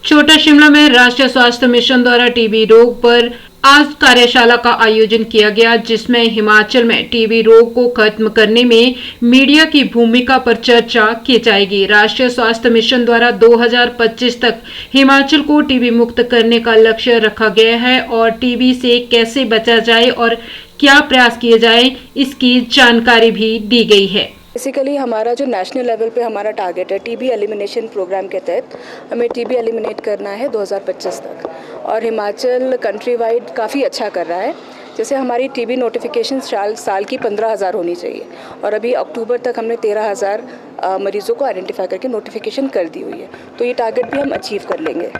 छोटा शिमला में राष्ट्रीय स्वास्थ्य मिशन द्वारा टीबी रोग पर आज कार्यशाला का आयोजन किया गया, जिसमें हिमाचल में टीबी रोग को खत्म करने में मीडिया की भूमिका पर चर्चा की जाएगी। राष्ट्रीय स्वास्थ्य मिशन द्वारा 2025 तक हिमाचल को टीबी मुक्त करने का लक्ष्य रखा गया है और टीबी से कैसे बचा जाए और क्या प्रयास किए जाए, इसकी जानकारी भी दी गई है। बेसिकली हमारा जो नेशनल लेवल पे हमारा टारगेट है टीबी एलिमिनेशन प्रोग्राम के तहत हमें टीबी एलिमिनेट करना है 2025 तक, और हिमाचल कंट्री वाइड काफ़ी अच्छा कर रहा है। जैसे हमारी टीबी नोटिफिकेशन साल की 15,000 होनी चाहिए और अभी अक्टूबर तक हमने 13,000 मरीज़ों को आइडेंटिफाई करके नोटिफिकेशन कर दी हुई है, तो ये टारगेट भी हम अचीव कर लेंगे।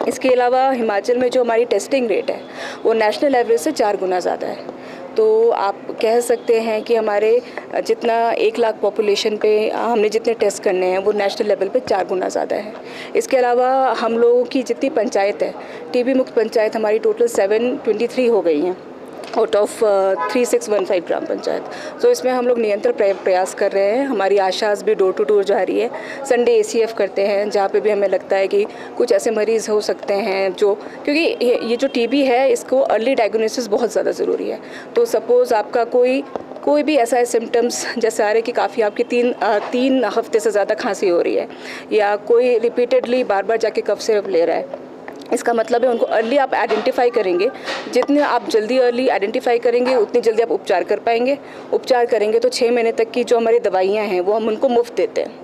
इसके अलावा हिमाचल में जो हमारी टेस्टिंग रेट है वो नेशनल एवरेज से 4 गुना ज़्यादा है। तो आप कह सकते हैं कि हमारे जितना 1 लाख पॉपुलेशन पे हमने जितने टेस्ट करने हैं वो नेशनल लेवल पे 4 गुना ज़्यादा है। इसके अलावा हम लोगों की जितनी पंचायत है, टीबी मुक्त पंचायत हमारी टोटल 723 हो गई हैं आउट ऑफ 3615 ग्राम पंचायत। तो इसमें हम लोग निरंतर प्रयास कर रहे हैं। हमारी आशाज भी डोर टू डोर जा रही है। संडे ACF करते हैं जहाँ पे भी हमें लगता है कि कुछ ऐसे मरीज़ हो सकते हैं जो, क्योंकि ये जो टीबी है इसको अर्ली डायग्नोसिस बहुत ज़्यादा ज़रूरी है। तो सपोज़ आपका कोई भी ऐसा सिम्टम्स जैसे आ रहे कि काफ़ी आपकी 3 हफ्ते से ज़्यादा खांसी हो रही है, या कोई रिपीटेडली बार बार जाके कफ सिरप ले रहा है, इसका मतलब है उनको अर्ली आप आइडेंटिफाई करेंगे। जितने आप जल्दी अर्ली आइडेंटिफाई करेंगे उतनी जल्दी आप उपचार कर पाएंगे। उपचार करेंगे तो 6 महीने तक की जो हमारी दवाइयाँ हैं वो हम उनको मुफ्त देते हैं।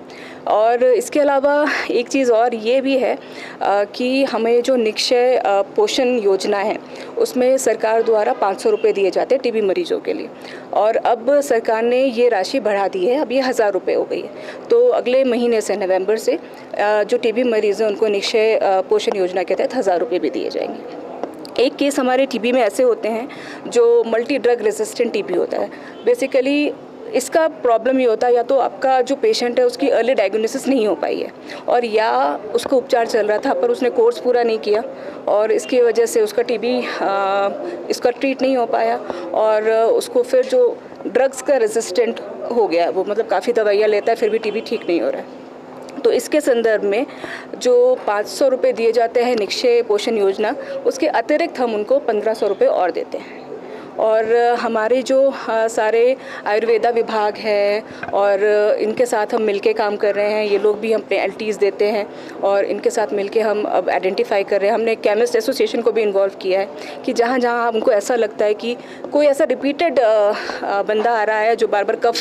और इसके अलावा एक चीज़ और ये भी है कि हमें जो निक्षय पोषण योजना है उसमें सरकार द्वारा 500 रुपये दिए जाते हैं टीबी मरीजों के लिए, और अब सरकार ने ये राशि बढ़ा दी है, अब ये 1000 रुपये हो गई है। तो अगले महीने से नवंबर से जो टीबी मरीज़ हैं उनको निक्षय पोषण योजना के तहत 1000 रुपये भी दिए जाएंगे। एक केस हमारे टीबी में ऐसे होते हैं जो मल्टी ड्रग रेजिस्टेंट टीबी होता है। बेसिकली इसका प्रॉब्लम ये होता है या तो आपका जो पेशेंट है उसकी अर्ली डायग्नोसिस नहीं हो पाई है, और या उसका उपचार चल रहा था पर उसने कोर्स पूरा नहीं किया और इसकी वजह से उसका टीबी इसका ट्रीट नहीं हो पाया, और उसको फिर जो ड्रग्स का रेजिस्टेंट हो गया, वो मतलब काफ़ी दवाइयाँ लेता है फिर भी टीबी ठीक नहीं हो रहा है। तो इसके संदर्भ में जो 500 रुपये दिए जाते हैं निक्षय पोषण योजना, उसके अतिरिक्त हम उनको 1500 रुपये और देते हैं। और हमारे जो सारे आयुर्वेदा विभाग है और इनके साथ हम मिलके काम कर रहे हैं, ये लोग भी हम अपने LTs देते हैं और इनके साथ मिलके हम अब आइडेंटिफाई कर रहे हैं। हमने केमिस्ट एसोसिएशन को भी इन्वॉल्व किया है कि जहाँ जहाँ हमको ऐसा लगता है कि कोई ऐसा रिपीटेड बंदा आ रहा है जो बार बार कफ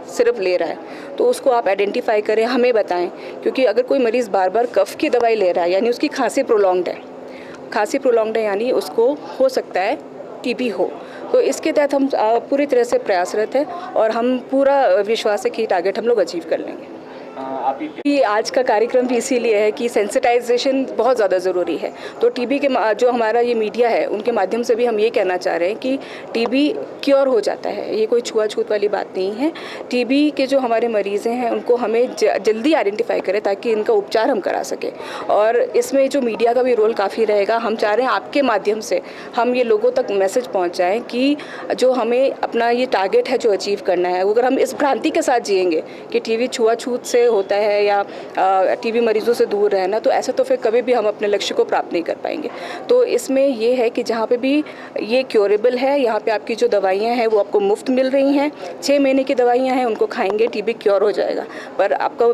सिर्फ ले रहा है, तो उसको आप आइडेंटिफाई करें, हमें बताएं, क्योंकि अगर कोई मरीज़ बार बार कफ की दवाई ले रहा है यानी उसकी खांसी प्रोलॉन्ग्ड है यानी उसको हो सकता है टीबी हो। तो इसके तहत हम पूरी तरह से प्रयासरत हैं और हम पूरा विश्वास है कि टारगेट हम लोग अचीव कर लेंगे। ये आज का कार्यक्रम भी इसीलिए है कि सेंसिटाइजेशन बहुत ज़्यादा ज़रूरी है। तो टीबी के जो हमारा ये मीडिया है उनके माध्यम से भी हम ये कहना चाह रहे हैं कि टीबी क्योर हो जाता है, ये कोई छुआछूत वाली बात नहीं है। टीबी के जो हमारे मरीज़ हैं उनको हमें जल्दी आइडेंटिफाई करें ताकि इनका उपचार हम करा सकें, और इसमें जो मीडिया का भी रोल काफ़ी रहेगा। हम चाह रहे हैं आपके माध्यम से हम ये लोगों तक मैसेज पहुँचाएँ कि जो हमें अपना ये टारगेट है जो अचीव करना है, अगर हम इस भ्रांति के साथ जिएंगे कि टीबी छुआछूत से होता है या टीबी मरीजों से दूर रहना, तो ऐसा तो फिर कभी भी हम अपने लक्ष्य को प्राप्त नहीं कर पाएंगे। तो इसमें ये है कि जहाँ पे भी ये क्योरेबल है, यहाँ पे आपकी जो दवाइयाँ हैं वो आपको मुफ्त मिल रही हैं। 6 महीने की दवाइयाँ हैं, उनको खाएंगे टीबी क्योर हो जाएगा। पर आपको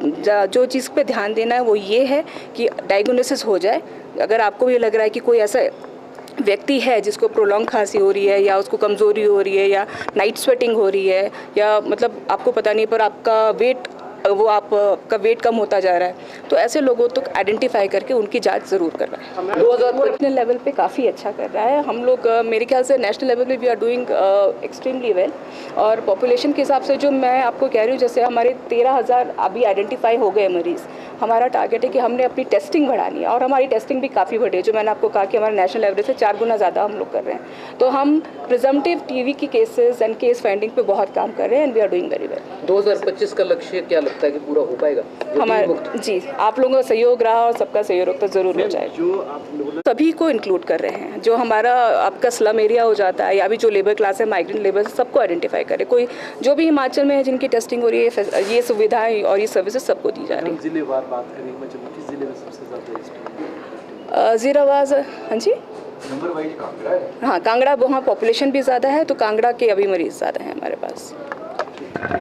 जो चीज़ पे ध्यान देना है वो ये है कि डायग्नोसिस हो जाए। अगर आपको ये लग रहा है कि कोई ऐसा व्यक्ति है जिसको प्रोलॉन्ग खांसी हो रही है या उसको कमज़ोरी हो रही है या नाइट स्वेटिंग हो रही है, या मतलब आपको पता नहीं पर आपका आपका वेट कम होता जा रहा है, तो ऐसे लोगों तक आइडेंटिफाई करके उनकी जांच ज़रूर कर रहा है। 2000 नेशनल लेवल पे काफ़ी अच्छा कर रहा है। हम लोग मेरे ख्याल से नेशनल लेवल पे we are doing extremely well, और पॉपुलेशन के हिसाब से जो मैं आपको कह रही हूँ, जैसे हमारे 13,000 अभी आइडेंटिफाई हो गए मरीज़। हमारा टारगेट है कि हमने अपनी टेस्टिंग बढ़ानी है, और हमारी टेस्टिंग भी काफ़ी बढ़ी है। जो मैंने आपको कहा कि हमारे नेशनल एवरेज से 4 गुना ज़्यादा हम लोग कर रहे हैं। तो हम प्रिजम्पटिव टीबी की केसेस एंड केस फाइंडिंग पे बहुत काम कर रहे हैं, and we are doing very well. 2025 का लक्ष्य क्या लगता है कि पूरा हो पाएगा हमारे जी आप लोगों का सहयोग रहा और सबका सहयोग तो ज़रूर हो जाएगा। जो आप लोगों सभी को इंक्लूड कर रहे हैं, जो हमारा आपका स्लम एरिया हो जाता है या भी जो लेबर क्लास है, माइग्रेंट लेबर, सबको आइडेंटिफाई करें। कोई जो भी हिमाचल में है जिनकी टेस्टिंग हो रही है, ये सुविधाएं और ये सर्विसेज सबको दी जा रही है। जिलेवार बात करें हिमाचल में किस जिले में सबसे ज़्यादा ज़ीरावाज, हाँ जी, नंबर वाइज कांगड़ा है। हाँ कांगड़ा, वहाँ पॉपुलेशन भी ज़्यादा है तो कांगड़ा के अभी मरीज़ ज़्यादा हैं हमारे पास।